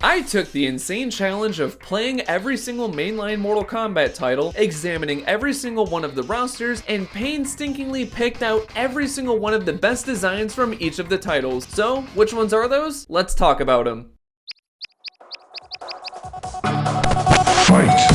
I took the insane challenge of playing every single mainline Mortal Kombat title, examining every single one of the rosters, and painstakingly picked out every single one of the best designs from each of the titles. So, which ones are those? Let's talk about them. Fight!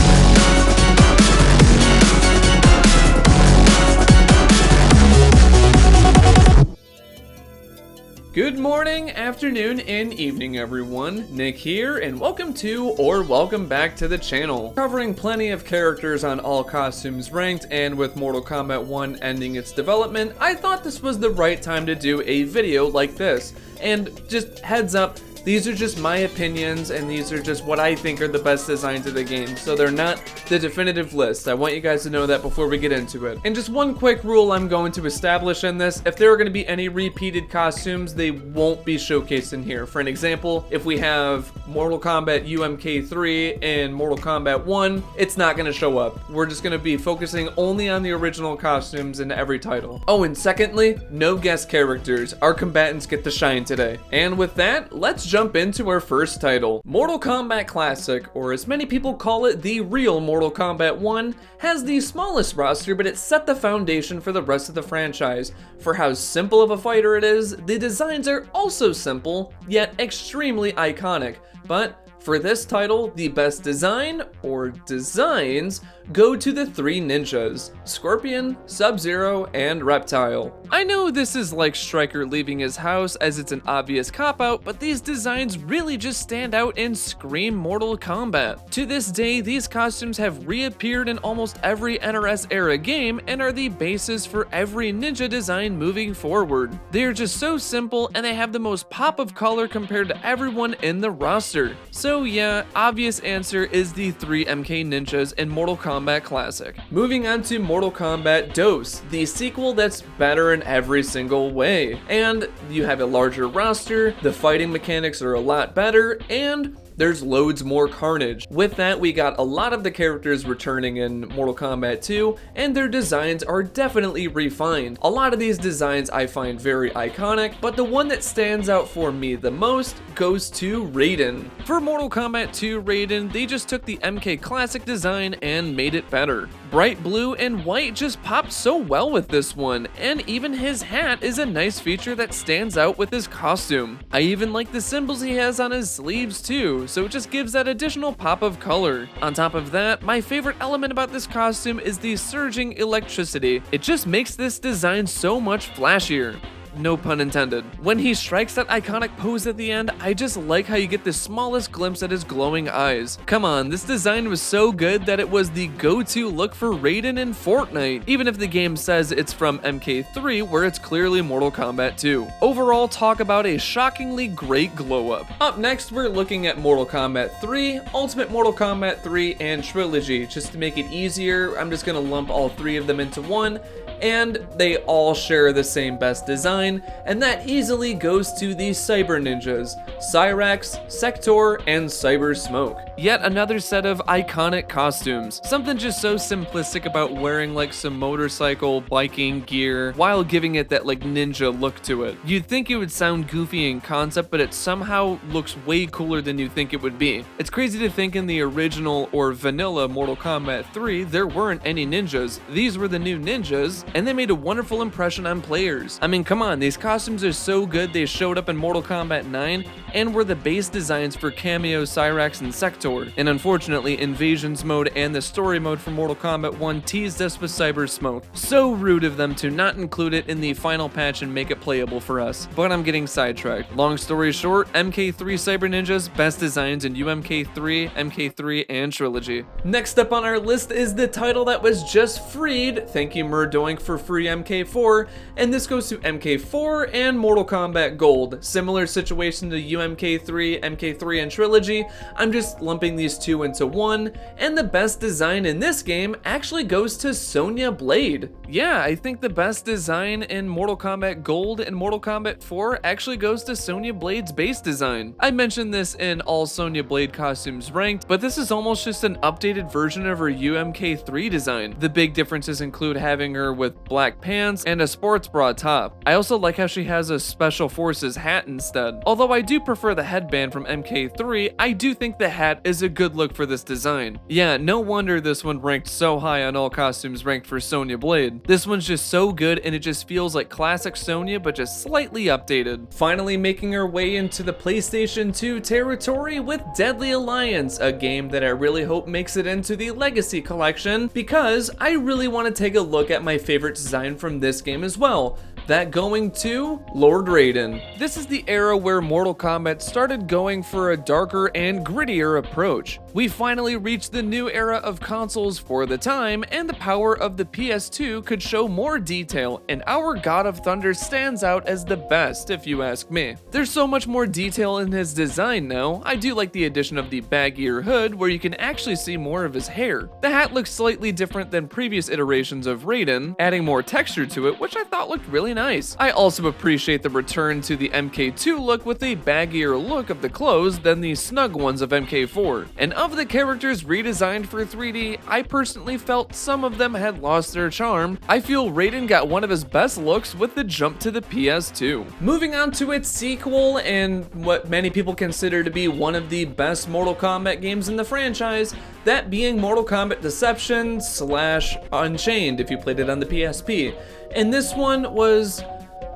Good morning, afternoon, and evening everyone. Nick here, and welcome to, or welcome back to the channel. Covering plenty of characters on all costumes ranked, and with Mortal Kombat 1 ending its development, I thought this was the right time to do a video like this. And just heads up, these are just my opinions, and these are just what I think are the best designs of the game, so they're not the definitive list. I want you guys to know that before we get into it. And just one quick rule I'm going to establish in this: if there are going to be any repeated costumes, they won't be showcased in here. For an example, if we have Mortal Kombat UMK3 and Mortal Kombat 1, it's not going to show up. We're just going to be focusing only on the original costumes in every title. Oh, and secondly, no guest characters. Our combatants get to shine today. And with that, let's jump into our first title. Mortal Kombat Classic, or as many people call it, the real Mortal Kombat 1, has the smallest roster, but it set the foundation for the rest of the franchise. For how simple of a fighter it is, the designs are also simple, yet extremely iconic. But for this title, the best design, or designs, go to the three ninjas: Scorpion, Sub-Zero, and Reptile. I know this is like Stryker leaving his house, as it's an obvious cop-out, but these designs really just stand out and scream Mortal Kombat. To this day, these costumes have reappeared in almost every NRS era game and are the basis for every ninja design moving forward. They are just so simple, and they have the most pop of color compared to everyone in the roster. So yeah, obvious answer is the three MK ninjas in Mortal Kombat Classic. Moving on to Mortal Kombat DOS, the sequel that's better in every single way. And you have a larger roster, the fighting mechanics are a lot better, and there's loads more carnage. With that, we got a lot of the characters returning in Mortal Kombat 2, and their designs are definitely refined. A lot of these designs I find very iconic, but the one that stands out for me the most goes to Raiden. For Mortal Kombat 2 Raiden, they just took the MK Classic design and made it better. Bright blue and white just popped so well with this one, and even his hat is a nice feature that stands out with his costume. I even like the symbols he has on his sleeves too, so it just gives that additional pop of color. On top of that, my favorite element about this costume is the surging electricity. It just makes this design so much flashier. No pun intended. When he strikes that iconic pose at the end, I just like how you get the smallest glimpse at his glowing eyes. Come on, this design was so good that it was the go-to look for Raiden in Fortnite, even if the game says it's from MK3, where it's clearly Mortal Kombat 2. Overall, talk about a shockingly great glow-up. Up next, we're looking at Mortal Kombat 3, Ultimate Mortal Kombat 3, and Trilogy. Just to make it easier, I'm just gonna lump all three of them into one, and they all share the same best design, and that easily goes to the Cyber Ninjas: Cyrax, Sector, and Cyber Smoke. Yet another set of iconic costumes. Something just so simplistic about wearing like some motorcycle biking gear while giving it that like ninja look to it. You'd think it would sound goofy in concept, but it somehow looks way cooler than you think it would be. It's crazy to think in the original or vanilla Mortal Kombat 3 there weren't any ninjas. These were the new ninjas, and they made a wonderful impression on players. I mean, come on, these costumes are so good they showed up in Mortal Kombat 9 and were the base designs for Cameo, Cyrax, and Sector. And unfortunately, Invasions mode and the story mode for Mortal Kombat 1 teased us with Cyber Smoke. So rude of them to not include it in the final patch and make it playable for us. But I'm getting sidetracked. Long story short, MK3 Cyber Ninjas, best designs in UMK3, MK3, and Trilogy. Next up on our list is the title that was just freed. Thank you, Murdoink, for free MK4, and this goes to MK4 and Mortal Kombat Gold. Similar situation to UMK3, MK3, and Trilogy. I'm just lumping these two into one, and the best design in this game actually goes to Sonya Blade. Yeah, I think the best design in Mortal Kombat Gold and Mortal Kombat 4 actually goes to Sonya Blade's base design. I mentioned this in all Sonya Blade costumes ranked, but this is almost just an updated version of her UMK3 design. The big differences include having her with black pants and a sports bra top. I also like how she has a Special Forces hat instead, although I do prefer prefer the headband from MK3, I do think the hat is a good look for this design. Yeah, no wonder this one ranked so high on all costumes ranked for Sonya Blade. This one's just so good and it just feels like classic Sonya but just slightly updated. Finally making our way into the PlayStation 2 territory with Deadly Alliance, a game that I really hope makes it into the Legacy Collection because I really want to take a look at my favorite design from this game as well. That going to Lord Raiden. This is the era where Mortal Kombat started going for a darker and grittier approach. We finally reached the new era of consoles for the time, and the power of the PS2 could show more detail, and our God of Thunder stands out as the best if you ask me. There's so much more detail in his design now. I do like the addition of the baggier hood where you can actually see more of his hair. The hat looks slightly different than previous iterations of Raiden, adding more texture to it, which I thought looked really nice. I also appreciate the return to the MK2 look with a baggier look of the clothes than the snug ones of MK4. And of the characters redesigned for 3D, I personally felt some of them had lost their charm. I feel Raiden got one of his best looks with the jump to the PS2. Moving on to its sequel and what many people consider to be one of the best Mortal Kombat games in the franchise, that being Mortal Kombat Deception / Unchained if you played it on the PSP. And this one was,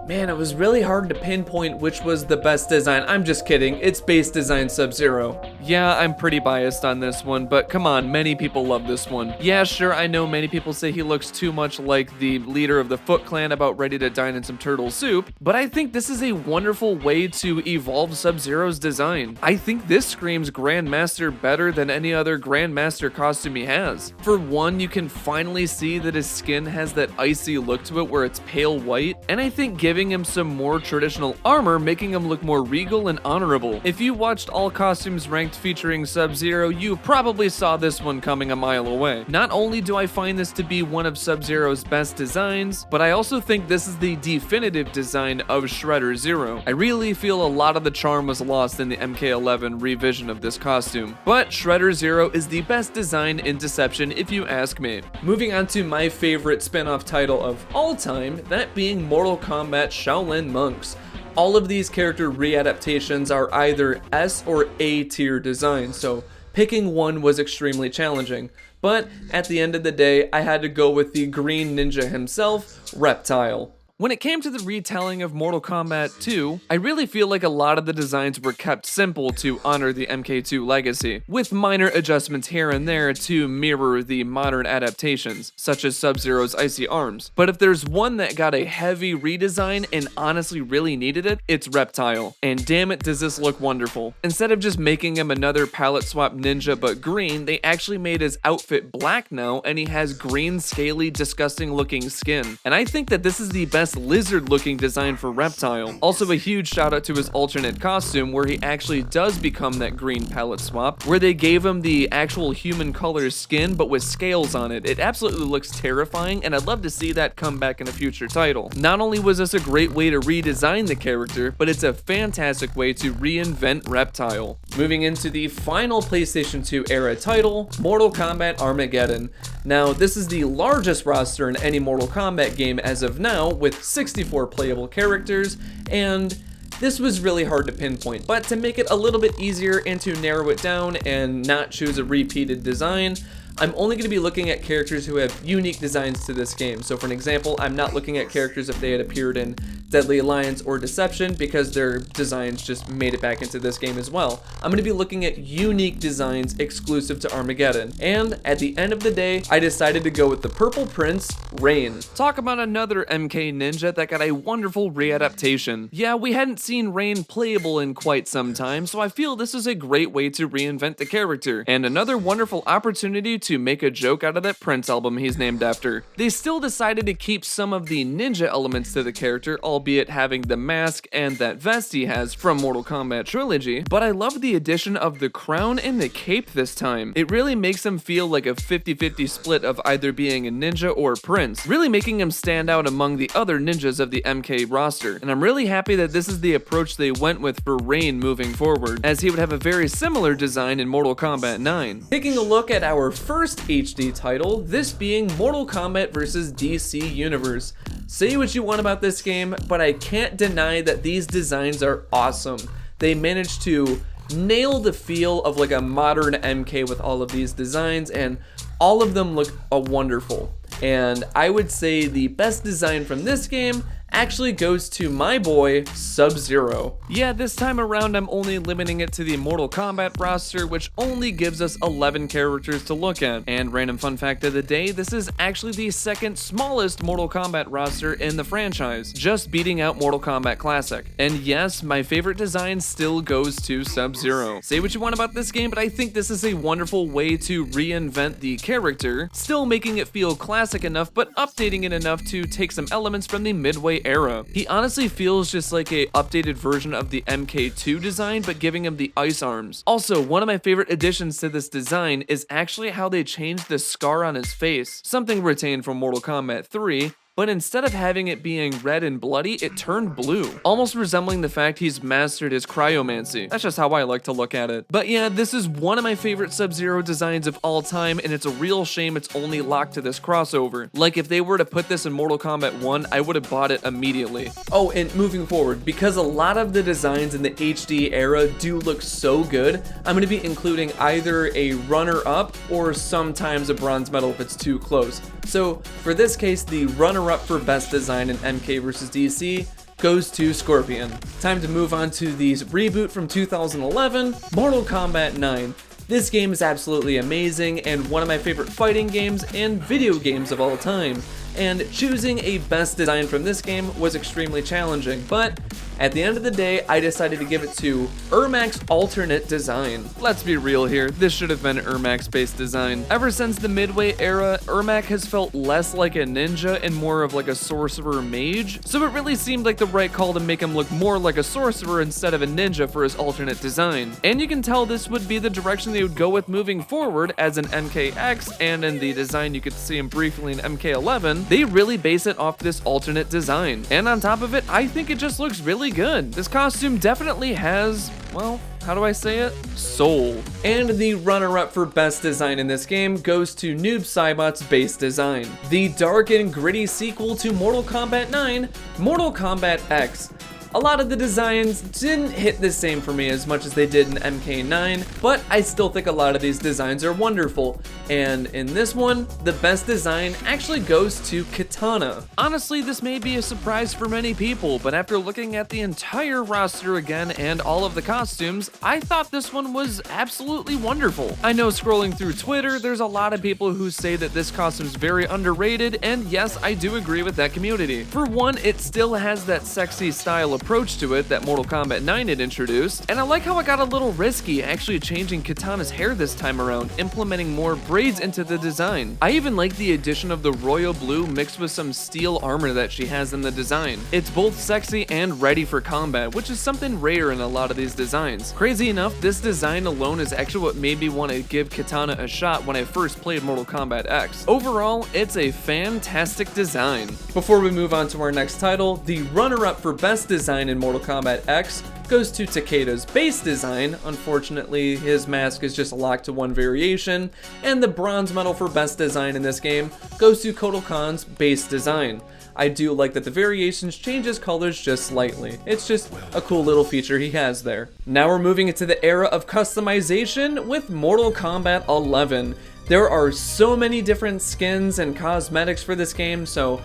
man, it was really hard to pinpoint which was the best design. I'm just kidding, it's base design Sub-Zero. Yeah, I'm pretty biased on this one, but come on, many people love this one. Yeah, sure, I know many people say he looks too much like the leader of the Foot Clan about ready to dine in some turtle soup, but I think this is a wonderful way to evolve Sub-Zero's design. I think this screams Grandmaster better than any other Grandmaster costume he has. For one, you can finally see that his skin has that icy look to it where it's pale white, and I think giving him some more traditional armor, making him look more regal and honorable. If you watched all costumes ranked featuring Sub-Zero, you probably saw this one coming a mile away. Not only do I find this to be one of Sub-Zero's best designs, but I also think this is the definitive design of Shredder Zero. I really feel a lot of the charm was lost in the MK11 revision of this costume, but Shredder Zero is the best design in Deception if you ask me. Moving on to my favorite spin-off title of all time, that being Mortal Kombat Shaolin Monks. All of these character readaptations are either S or A tier designs, so picking one was extremely challenging. But at the end of the day, I had to go with the green ninja himself, Reptile. When it came to the retelling of Mortal Kombat 2, I really feel like a lot of the designs were kept simple to honor the MK2 legacy, with minor adjustments here and there to mirror the modern adaptations, such as Sub-Zero's icy arms. But if there's one that got a heavy redesign and honestly really needed it, it's Reptile. And damn it, does this look wonderful. Instead of just making him another palette swap ninja but green, they actually made his outfit black now, and he has green, scaly, disgusting looking skin. And I think that this is the best lizard looking design for Reptile. Also a huge shout out to his alternate costume where he actually does become that green palette swap, where they gave him the actual human color skin but with scales on it. It absolutely looks terrifying, and I'd love to see that come back in a future title. Not only was this a great way to redesign the character, but it's a fantastic way to reinvent Reptile. Moving into the final PlayStation 2 era title, Mortal Kombat Armageddon. Now, this is the largest roster in any Mortal Kombat game as of now, with 64 playable characters, and this was really hard to pinpoint, but to make it a little bit easier and to narrow it down and not choose a repeated design, I'm only going to be looking at characters who have unique designs to this game. So for an example, I'm not looking at characters if they had appeared in Deadly Alliance or Deception because their designs just made it back into this game as well. I'm going to be looking at unique designs exclusive to Armageddon. And at the end of the day, I decided to go with the Purple Prince, Rain. Talk about another MK ninja that got a wonderful readaptation. Yeah, we hadn't seen Rain playable in quite some time, so I feel this is a great way to reinvent the character, and another wonderful opportunity to make a joke out of that Prince album he's named after. They still decided to keep some of the ninja elements to the character, albeit having the mask and that vest he has from Mortal Kombat trilogy, but I love the addition of the crown and the cape this time. It really makes him feel like a 50-50 split of either being a ninja or Prince, really making him stand out among the other ninjas of the MK roster, and I'm really happy that this is the approach they went with for Rain moving forward, as he would have a very similar design in Mortal Kombat 9. Taking a look at our first HD title, this being Mortal Kombat vs. DC Universe. Say what you want about this game, but I can't deny that these designs are awesome. they managed to nail the feel of like a modern MK with all of these designs, and all of them look wonderful. And I would say the best design from this game actually goes to my boy, Sub-Zero. Yeah, this time around I'm only limiting it to the Mortal Kombat roster, which only gives us 11 characters to look at. And random fun fact of the day, this is actually the second smallest Mortal Kombat roster in the franchise, just beating out Mortal Kombat Classic. And yes, my favorite design still goes to Sub-Zero. Say what you want about this game, but I think this is a wonderful way to reinvent the character, still making it feel classic enough, but updating it enough to take some elements from the Midway era. He honestly feels just like a updated version of the MK2 design, but giving him the ice arms. Also, one of my favorite additions to this design is actually how they changed the scar on his face, something retained from Mortal Kombat 3, but instead of having it being red and bloody, it turned blue, almost resembling the fact he's mastered his cryomancy. That's just how I like to look at it. But yeah, this is one of my favorite Sub-Zero designs of all time, and it's a real shame it's only locked to this crossover. Like, if they were to put this in Mortal Kombat 1, I would have bought it immediately. Oh, and moving forward, because a lot of the designs in the HD era do look so good, I'm going to be including either a runner-up or sometimes a bronze medal if it's too close. So for this case, the runner-up for best design in MK vs DC goes to Scorpion. Time to move on to the reboot from 2011, Mortal Kombat 9. This game is absolutely amazing and one of my favorite fighting games and video games of all time. And choosing a best design from this game was extremely challenging, but at the end of the day, I decided to give it to Ermac's alternate design. Let's be real here, this should have been Ermac's base design. Ever since the Midway era, Ermac has felt less like a ninja and more of like a sorcerer mage, so it really seemed like the right call to make him look more like a sorcerer instead of a ninja for his alternate design. And you can tell this would be the direction they would go with moving forward, as in MKX, and in the design you could see him briefly in MK11, they really base it off this alternate design. And on top of it, I think it just looks really good. This costume definitely has, well, how do I say it? Soul. And the runner-up for best design in this game goes to Noob Saibot's base design. The dark and gritty sequel to Mortal Kombat 9, Mortal Kombat X. A lot of the designs didn't hit the same for me as much as they did in MK9, but I still think a lot of these designs are wonderful. And in this one, the best design actually goes to Kitana. Honestly, this may be a surprise for many people, but after looking at the entire roster again and all of the costumes, I thought this one was absolutely wonderful. I know scrolling through Twitter, there's a lot of people who say that this costume is very underrated, and yes, I do agree with that community. For one, it still has that sexy style approach to it that Mortal Kombat 9 had introduced, and I like how it got a little risky actually changing Kitana's hair this time around, implementing more braids into the design. I even like the addition of the royal blue mixed with some steel armor that she has in the design. It's both sexy and ready for combat, which is something rare in a lot of these designs. Crazy enough, this design alone is actually what made me want to give Kitana a shot when I first played Mortal Kombat X. Overall, it's a fantastic design. Before we move on to our next title, the runner-up for best design in Mortal Kombat X goes to Takeda's base design. Unfortunately, his mask is just locked to one variation, and the bronze medal for best design in this game goes to Kotal Kahn's base design. I do like that the variations change his colors just slightly. It's just a cool little feature he has there. Now we're moving into the era of customization with Mortal Kombat 11. There are so many different skins and cosmetics for this game, so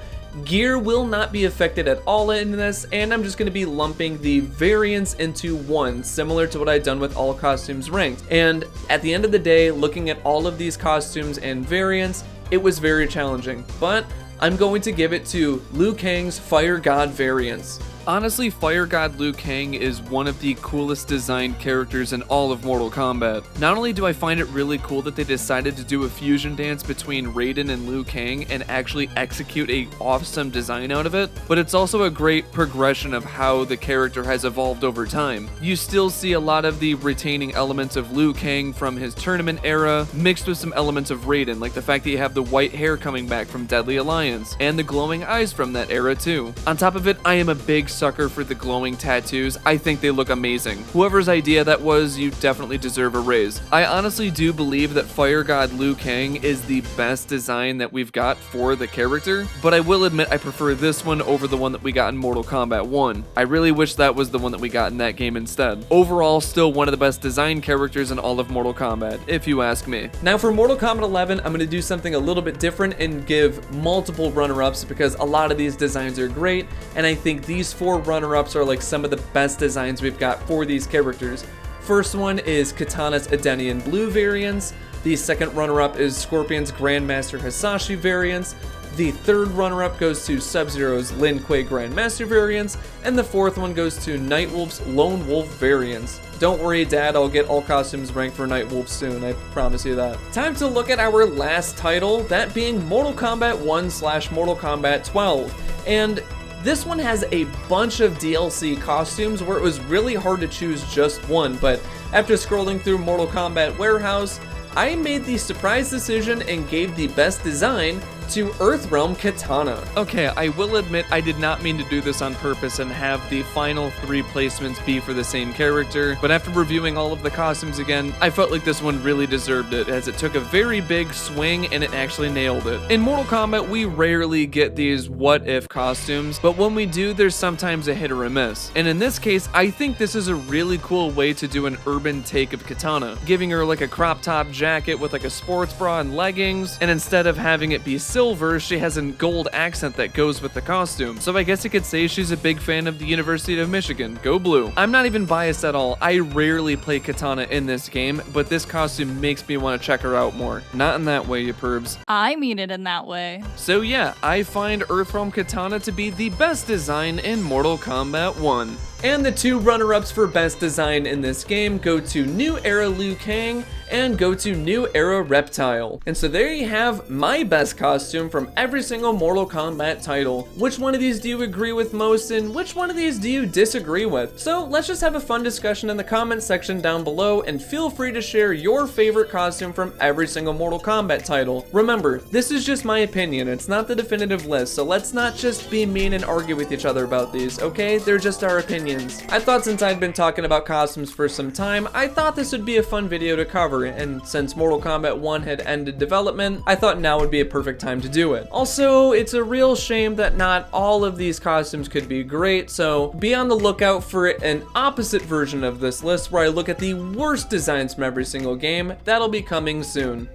gear will not be affected at all in this, and I'm just going to be lumping the variants into one, similar to what I've done with all costumes ranked. And at the end of the day, looking at all of these costumes and variants, it was very challenging, but I'm going to give it to Liu Kang's Fire God variants. Honestly, Fire God Liu Kang is one of the coolest designed characters in all of Mortal Kombat. Not only do I find it really cool that they decided to do a fusion dance between Raiden and Liu Kang and actually execute a awesome design out of it, but it's also a great progression of how the character has evolved over time. You still see a lot of the retaining elements of Liu Kang from his tournament era, mixed with some elements of Raiden, like the fact that you have the white hair coming back from Deadly Alliance, and the glowing eyes from that era too. On top of it, I am a big sucker for the glowing tattoos. I think they look amazing. Whoever's idea that was, you definitely deserve a raise. I honestly do believe that Fire God Liu Kang is the best design that we've got for the character, but I will admit I prefer this one over the one that we got in Mortal Kombat 1. I really wish that was the one that we got in that game instead. Overall, still one of the best design characters in all of Mortal Kombat, if you ask me. Now for Mortal Kombat 11, I'm going to do something a little bit different and give multiple runner-ups because a lot of these designs are great, and I think these 4 runner-ups are like some of the best designs we've got for these characters. First one is Kitana's Edenian Blue variants. The second runner-up is Scorpion's Grandmaster Hisashi variants. The third runner-up goes to Sub-Zero's Lin Kuei Grandmaster variants, and the fourth one goes to Nightwolf's Lone Wolf variants. Don't worry, Dad, I'll get all costumes ranked for Nightwolf soon, I promise you that. Time to look at our last title, that being Mortal Kombat 1/Mortal Kombat 12. And this one has a bunch of DLC costumes where it was really hard to choose just one, but after scrolling through Mortal Kombat Warehouse, I made the surprise decision and gave the best design to Earthrealm Kitana. Okay, I will admit I did not mean to do this on purpose and have the final 3 placements be for the same character, but after reviewing all of the costumes again, I felt like this one really deserved it, as it took a very big swing and it actually nailed it. In Mortal Kombat, we rarely get these what-if costumes, but when we do, there's sometimes a hit or a miss. And in this case, I think this is a really cool way to do an urban take of Kitana, giving her like a crop top jacket with like a sports bra and leggings, and instead of having it be silver, she has a gold accent that goes with the costume. So I guess you could say she's a big fan of the University of Michigan. Go blue. I'm not even biased at all. I rarely play Kitana in this game, but this costume makes me want to check her out more. Not in that way, you pervs. I mean it in that way. So yeah, I find Earthrealm Kitana to be the best design in Mortal Kombat 1. And the 2 runner-ups for best design in this game go to New Era Liu Kang and go to New Era Reptile. And so there you have my best costume from every single Mortal Kombat title. Which one of these do you agree with most, and which one of these do you disagree with? So let's just have a fun discussion in the comment section down below, and feel free to share your favorite costume from every single Mortal Kombat title. Remember, this is just my opinion, it's not the definitive list, so let's not just be mean and argue with each other about these, okay? They're just our opinions. I thought since I'd been talking about costumes for some time, I thought this would be a fun video to cover, and since Mortal Kombat 1 had ended development, I thought now would be a perfect time to do it. Also, it's a real shame that not all of these costumes could be great, so be on the lookout for an opposite version of this list where I look at the worst designs from every single game. That'll be coming soon.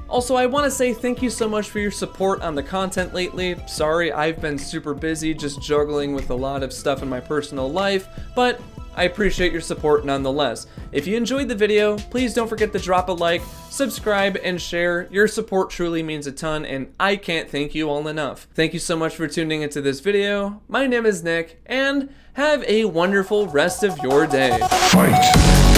Also, I want to say thank you so much for your support on the content lately. Sorry, I've been super busy just juggling with a lot of stuff in my personal life, but I appreciate your support nonetheless. If you enjoyed the video, please don't forget to drop a like, subscribe, and share. Your support truly means a ton, and I can't thank you all enough. Thank you so much for tuning into this video. My name is Nick, and have a wonderful rest of your day. Fight!